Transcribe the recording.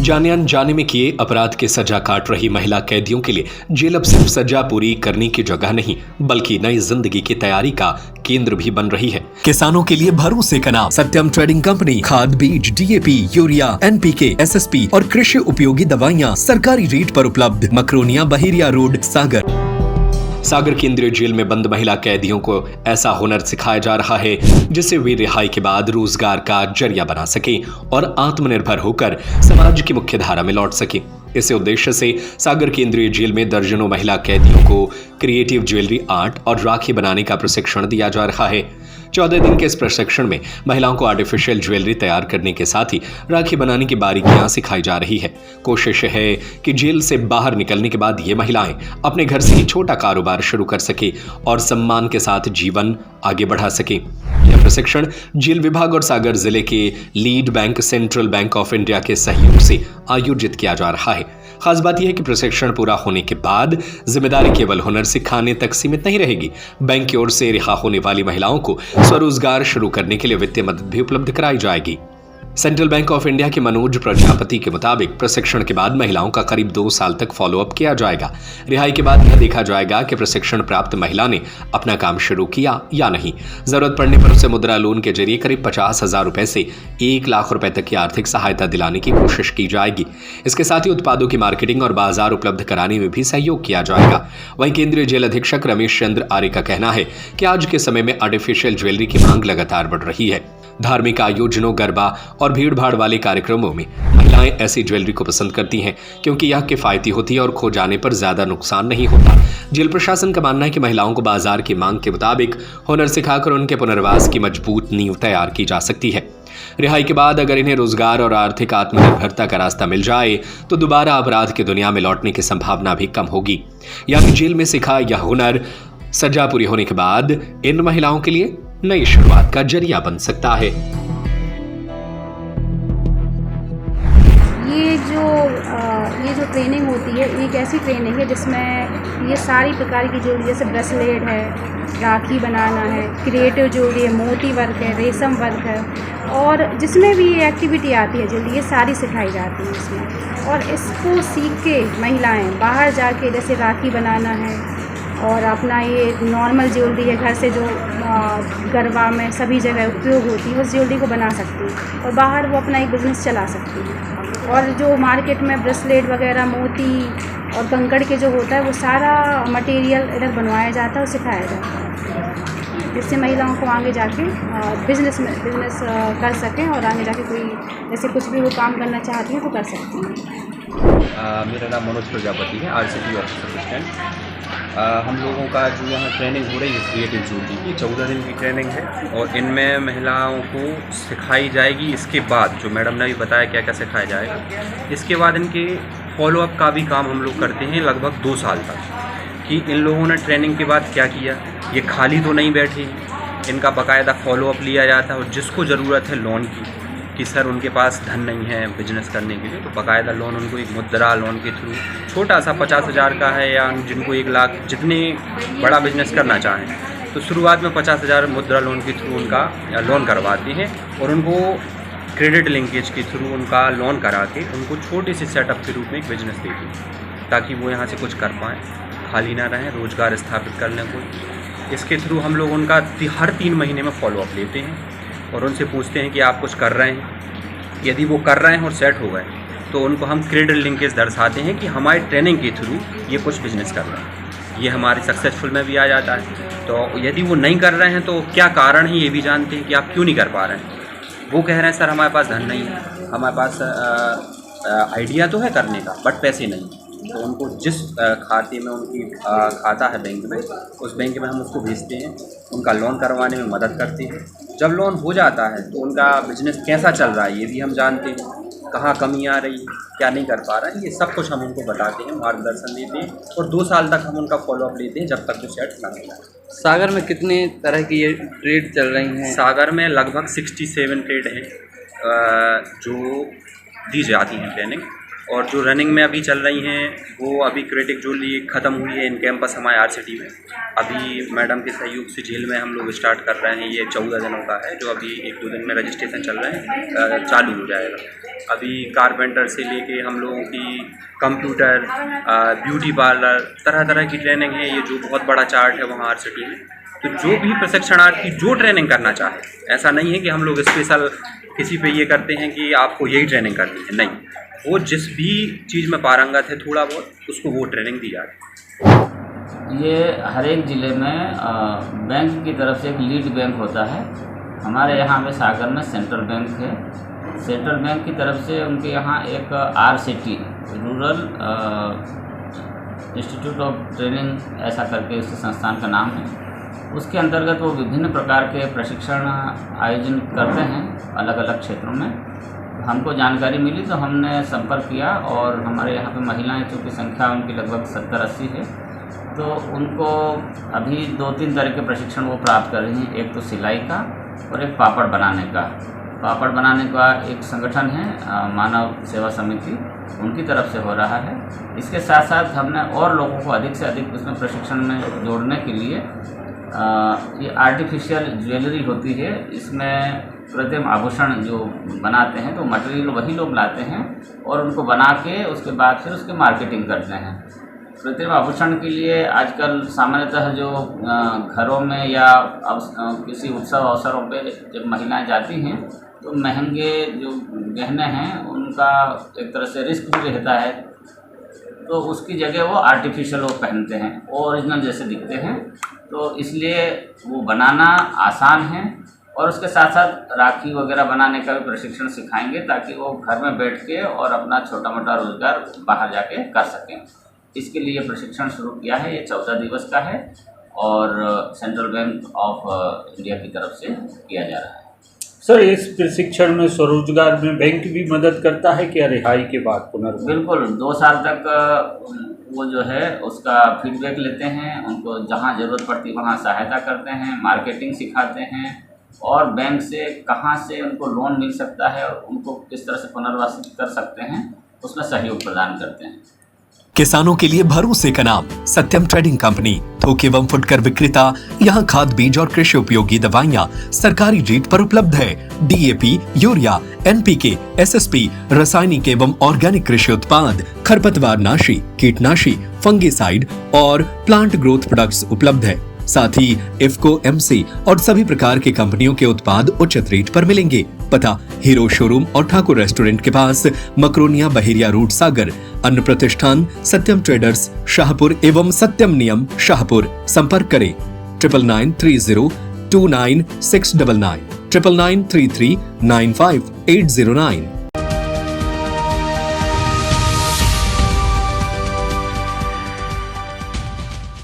जाने अनजाने में किए अपराध की सजा काट रही महिला कैदियों के लिए जेल अब सिर्फ सजा पूरी करने की जगह नहीं बल्कि नई जिंदगी की तैयारी का केंद्र भी बन रही है। किसानों के लिए भरोसे का नाम सत्यम ट्रेडिंग कंपनी खाद बीज डीएपी यूरिया एनपीके एसएसपी और कृषि उपयोगी दवाइयाँ सरकारी रेट पर उपलब्ध। मकरोनिया बहेरिया रोड सागर केंद्रीय जेल में बंद महिला कैदियों को ऐसा हुनर सिखाया जा रहा है जिससे वे रिहाई के बाद रोजगार का जरिया बना सके और आत्मनिर्भर होकर समाज की मुख्य धारा में लौट सके। इसी उद्देश्य से सागर केंद्रीय जेल में दर्जनों महिला कैदियों को क्रिएटिव ज्वेलरी आर्ट और राखी बनाने का प्रशिक्षण दिया जा रहा है। 14 दिन के इस प्रशिक्षण में महिलाओं को आर्टिफिशियल ज्वेलरी तैयार करने के साथ ही राखी बनाने की बारीकियां सिखाई जा रही है। कोशिश है कि जेल से बाहर निकलने के बाद ये महिलाएं अपने घर से ही छोटा कारोबार शुरू कर सके और सम्मान के साथ जीवन आगे बढ़ा सके। यह प्रशिक्षण जेल विभाग और सागर जिले के lead bank central bank of India के सहयोग से आयोजित किया जा रहा है। खास बात यह है कि प्रशिक्षण पूरा होने के बाद जिम्मेदारी केवल हुनर सिखाने तक सीमित नहीं रहेगी। बैंक की ओर से रिहा होने वाली महिलाओं को स्वरोजगार शुरू करने के लिए वित्तीय मदद भी उपलब्ध कराई जाएगी। सेंट्रल बैंक ऑफ इंडिया के मनोज प्रजापति के मुताबिक प्रशिक्षण के बाद महिलाओं का करीब 2 साल तक फॉलोअप किया जाएगा। रिहाई के बाद यह देखा जाएगा कि प्रशिक्षण प्राप्त महिला ने अपना काम शुरू किया या नहीं। जरूरत पड़ने पर उसे मुद्रा लोन के जरिए करीब 50,000 रुपए से 1 लाख रुपए तक की आर्थिक सहायता दिलाने की कोशिश की जाएगी। इसके साथ ही उत्पादों की मार्केटिंग और बाजार उपलब्ध कराने में भी सहयोग किया जाएगा। वहीं केंद्रीय जेल अधीक्षक रमेश चंद्र आर्य का कहना है कि आज के समय में आर्टिफिशियल ज्वेलरी की मांग लगातार बढ़ रही है। धार्मिक आयोजनों, गरबा और भीड़ भाड़ वाले कार्यक्रमों में महिलाएं ऐसी ज्वेलरी को पसंद करती हैं क्योंकि यह किफायती होती है और खो जाने पर ज्यादा नुकसान नहीं होता। जेल प्रशासन का मानना है कि महिलाओं को बाजार की मांग के मुताबिक हुनर सिखाकर उनके पुनर्वास की मजबूत नींव तैयार की जा सकती है। रिहाई के बाद अगर इन्हें रोजगार और आर्थिक आत्मनिर्भरता का रास्ता मिल जाए तो दोबारा अपराध की दुनिया में लौटने की संभावना भी कम होगी। यानी जेल में सीखा यह हुनर सजा पूरी होने के बाद इन महिलाओं के लिए नई शुरुआत का जरिया बन सकता है। ये जो ट्रेनिंग होती है, एक ऐसी ट्रेनिंग है जिसमें ये सारी प्रकार की ज्वेलरी, जैसे ब्रेसलेट है, राखी बनाना है, क्रिएटिव ज्वेलरी है, मोती वर्क है, रेशम वर्क है, और जिसमें भी ये एक्टिविटी आती है ज्वेलरी, ये सारी सिखाई जाती है इसमें। और इसको सीख के महिलाएं बाहर जाके, जैसे राखी बनाना है और अपना ये नॉर्मल ज्वेलरी है घर से जो गरबा में सभी जगह उपयोग होती है, उस ज्वेलरी को बना सकती है और बाहर वो अपना एक बिज़नेस चला सकती है। और जो मार्केट में ब्रेसलेट वगैरह, मोती और कंकड़ के जो होता है, वो सारा मटेरियल इधर बनवाया जाता है और सिखाया जाता है, जिससे महिलाओं को आगे जाके बिज़नेस कर सकें और आगे जाके कोई जैसे कुछ भी वो काम करना चाहती हैं तो कर सकती हैं। मेरा नाम मनोज प्रजापति है, RCP ऑफिस असिस्टेंट। हम लोगों का जो यहाँ ट्रेनिंग हो रही है क्रिएटिव ज्वेलरी की 14 दिन की ट्रेनिंग है और इनमें महिलाओं को सिखाई जाएगी। इसके बाद जो मैडम ने भी बताया क्या क्या सिखाया जाएगा, इसके बाद इनके फॉलोअप का भी काम हम लोग करते हैं लगभग 2 साल तक, कि इन लोगों ने ट्रेनिंग के बाद क्या किया। ये खाली तो नहीं बैठे, इनका बाकायदा फॉलोअप लिया जाता है और जिसको ज़रूरत है लोन की, कि सर उनके पास धन नहीं है बिजनेस करने के लिए, तो बाकायदा लोन उनको एक मुद्रा लोन के थ्रू छोटा सा 50,000 का है, या जिनको 1 लाख, जितने बड़ा बिजनेस करना चाहें तो शुरुआत में 50,000 मुद्रा लोन के थ्रू उनका लोन करवाते हैं और उनको क्रेडिट लिंकेज के थ्रू उनका लोन करा के उनको छोटे से सेटअप के रूप में एक बिजनेस देते हैं ताकि वो यहाँ से कुछ कर पाएँ, खाली ना रहें, रोज़गार स्थापित कर लें कोई। इसके थ्रू हम लोग उनका हर 3 महीने में फॉलोअप लेते हैं और उनसे पूछते हैं कि आप कुछ कर रहे हैं। यदि वो कर रहे हैं और सेट हो गए तो उनको हम क्रेडिट लिंकेज दर्शाते हैं कि हमारी ट्रेनिंग के थ्रू ये कुछ बिजनेस कर रहे हैं, ये हमारे सक्सेसफुल में भी आ जाता है। तो यदि वो नहीं कर रहे हैं तो क्या कारण है ये भी जानते हैं कि आप क्यों नहीं कर पा रहे हैं। वो कह रहे हैं सर हमारे पास धन नहीं है, हमारे पास आइडिया तो है करने का बट पैसे नहीं, तो उनको जिस खाते में उनकी खाता है बैंक में, उस बैंक में हम उसको भेजते हैं, उनका लोन करवाने में मदद करते हैं। जब लोन हो जाता है तो उनका बिजनेस कैसा चल रहा है ये भी हम जानते हैं, कहाँ कमी आ रही है, क्या नहीं कर पा रहा है, ये सब कुछ हम उनको बताते हैं, मार्गदर्शन देते हैं और 2 साल तक हम उनका फॉलोअप लेते हैं जब तक वो सेट ना हो जाए। सागर में कितने तरह की ये ट्रेड चल रही हैं? सागर में लगभग 67 ट्रेड हैं जो दी जाती हैं ट्रेनिंग, और जो रनिंग में अभी चल रही हैं वो अभी क्रिएटिव ज्वेलरी ख़त्म हुई है इन कैंपस हमारे RCT में। अभी मैडम के सहयोग से झील में हम लोग स्टार्ट कर रहे हैं, ये 14 दिनों का है जो अभी 1-2 दिन में रजिस्ट्रेशन चल रहे हैं, चालू हो जाएगा। अभी कारपेंटर से लेके हम लोगों की कंप्यूटर, ब्यूटी पार्लर, तरह तरह की ट्रेनिंग है। ये जो बहुत बड़ा चार्ट है वहाँ RCT में, तो जो भी प्रशिक्षणार्थी जो ट्रेनिंग करना चाहे, ऐसा नहीं है कि हम लोग स्पेशल किसी पे ये करते हैं कि आपको यही ट्रेनिंग करनी है, नहीं, वो जिस भी चीज़ में पारंगत है थोड़ा बहुत उसको वो ट्रेनिंग दी जाती है। ये हर एक ज़िले में बैंक की तरफ से एक लीड बैंक होता है। हमारे यहाँ पे सागर में सेंट्रल बैंक है। सेंट्रल बैंक की तरफ से उनके यहाँ एक RCT rural institute of training ऐसा करके उस संस्थान का नाम है। उसके अंतर्गत वो विभिन्न प्रकार के प्रशिक्षण आयोजन करते हैं अलग अलग क्षेत्रों में। हमको जानकारी मिली तो हमने संपर्क किया और हमारे यहाँ पे महिलाएं चूँकि संख्या उनकी लगभग 70-80 है, तो उनको अभी 2-3 तरह के प्रशिक्षण वो प्राप्त कर रही हैं। एक तो सिलाई का और एक पापड़ बनाने का। पापड़ बनाने का एक संगठन है मानव सेवा समिति, उनकी तरफ से हो रहा है। इसके साथ साथ हमने और लोगों को अधिक से अधिक उसमें प्रशिक्षण में जोड़ने के लिए ये आर्टिफिशियल ज्वेलरी होती है, इसमें कृत्रिम आभूषण जो बनाते हैं तो मटेरियल वही लोग लाते हैं और उनको बना के उसके बाद फिर उसकी मार्केटिंग करते हैं। कृत्रिम आभूषण के लिए आजकल सामान्यतः जो घरों में या किसी उत्सव अवसरों पे जब महिलाएं जाती हैं तो महंगे जो गहने हैं उनका एक तरह से रिस्क भी रहता है, तो उसकी जगह वो आर्टिफिशियल वो पहनते हैं, ओरिजिनल जैसे दिखते हैं, तो इसलिए वो बनाना आसान है। और उसके साथ साथ राखी वगैरह बनाने का भी प्रशिक्षण सिखाएंगे ताकि वो घर में बैठ के और अपना छोटा मोटा रोजगार बाहर जाके कर सकें। इसके लिए प्रशिक्षण शुरू किया है, ये 14 दिवस का है और सेंट्रल बैंक ऑफ इंडिया की तरफ से किया जा रहा है। सर, इस प्रशिक्षण में स्वरोजगार में बैंक भी मदद करता है क्या रिहाई के बाद पुनर्वास? बिल्कुल, 2 साल तक वो जो है उसका फीडबैक लेते हैं, उनको जहाँ ज़रूरत पड़ती वहाँ सहायता करते हैं, मार्केटिंग सिखाते हैं और बैंक से कहाँ से उनको लोन मिल सकता है और उनको किस तरह से पुनर्वासित कर सकते हैं उसमें सहयोग प्रदान करते हैं। किसानों के लिए भरोसे का नाम सत्यम ट्रेडिंग कंपनी, थोक एवं फुटकर विक्रेता। यहाँ खाद, बीज और कृषि उपयोगी दवाइयाँ सरकारी रेट पर उपलब्ध है। DAP, यूरिया, NPK, SSP, रासायनिक एवं ऑर्गेनिक कृषि उत्पाद, खरपतवार नाशी, कीटनाशी, फंगिसाइड और प्लांट ग्रोथ प्रोडक्ट्स उपलब्ध है। साथ ही इफ्को, MC और सभी प्रकार की कंपनियों के उत्पाद उचित रेट पर मिलेंगे। पता हीरो शोरूम और ठाकुर रेस्टोरेंट के पास, मकरोनिया बहेरिया रोड, सागर। अन्न प्रतिष्ठान सत्यम ट्रेडर्स शाहपुर एवं सत्यम नियम शाहपुर। संपर्क करें 9993029699 9993395809।